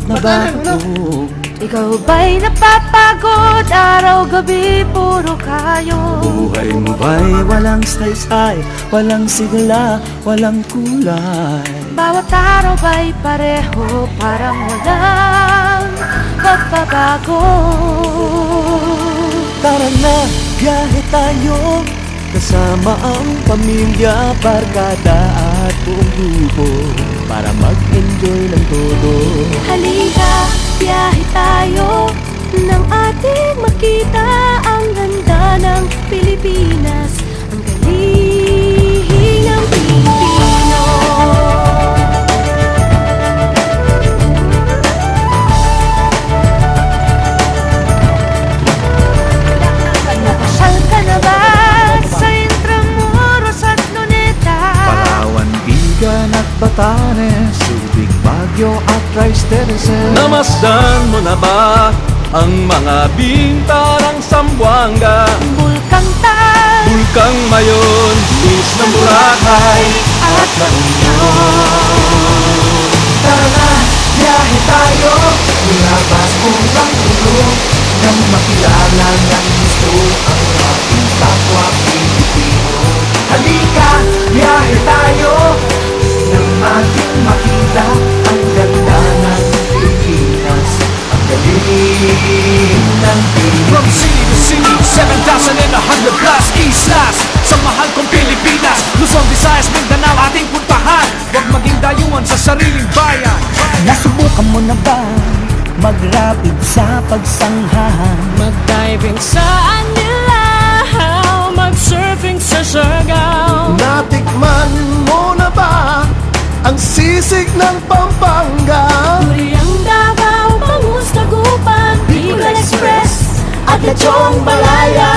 na bago. Ikaw ba'y napapagod? Araw-gabi puro kayo. Buhay mo ba'y walang saysay, walang sigla, walang kulay? Bawat araw ba'y pareho, parang walang pagbabago? Tara na, biyahe tayo, kasama ang pamilya, barkada at buong grupo, para mag-enjoy ng todo. Halika, biyahe tayo, nang ating makita ang ganda ng Pilipinas, ang galing ng Pilipino. Napasyal ka na ba sa Intramuros at Luneta? Palawan, Bigan at Batanes, Subic, Baguio at Rice Terraces. Namasdan mo na ba ang mga bintarang Zamboanga, Bulkang Tal, Bulkang Mayon, Luis ng Boracay at La Union? Tara na, biyahe tayo, nilabas ang ulo, nang makilala ng gusto ang ating kapwa Pilipino. Halika, biyahe tayo, nang ating makita ang ganda ng Pilipinas, ang galing ng From Pilipinas. city to city, 7,100 plus islas sa mahal kong Pilipinas. Luzon, Visayas, Mindanao ating puntahan. Huwag maging dayuhan sa sariling bayan. Nasubukan mo na ba mag-rapid sa pagsanghahan? mag-diving sa Anilaw, mag-surfing sa Siargao. Natikman mo na ba ang sisig ng Pampanga? Duriang Davao, Bangus, Tagupan, Bicol Express at Lechong Balaya.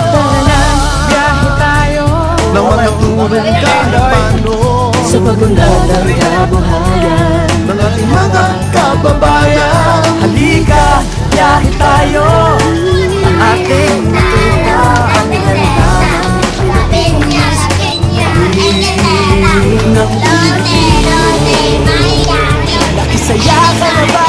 Tara na, biyahe tayo Na mga turong kalapano sa pagunlad ng kabuhayan. ng ating mga kababayan. Halika, biyahe tayo, ang ating makita ang ganda ng Pilipinas, ng Isaya ka na ba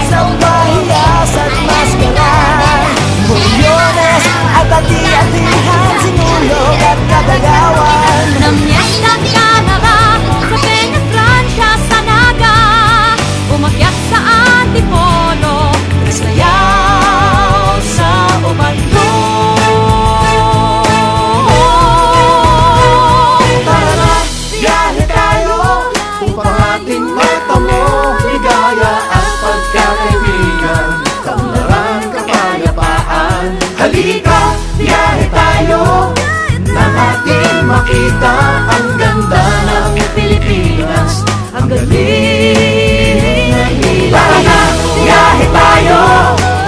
sa bahiyas at maskaran? Milyones at ati-atihan, sinulog at kadalawan. Namyestan ka na ba sa Peña Francia, sa Naga? Umakyat sa Antipolo, nasayaw sa Ubando. Tara na, biyahe tayo, Upang ating matamo ligaya at pagkakaibigan, kaunlaran, kapayapaan. Halika, biyahe tayo, nang ating makita ang ganda ng Pilipinas, ang galing ng Pilipinas. Tara na, biyahe tayo,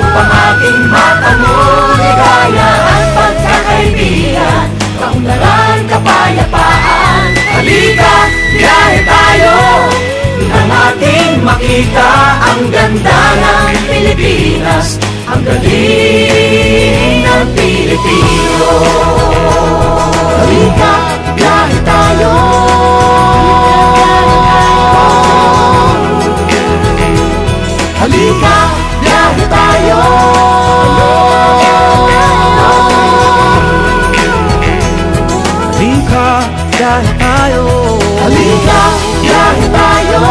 upang ating matamo ligaya at pagkakaibigan, kaunlaran, kapayapaan. Halika, biyahe tayo, nang ating makita ang ganda ng Pilipinas, ang galing ng Pilipino. Halika, biyahe tayo. Halika, biyahe tayo. Halika, biyahe tayo. Halika, biyahe tayo.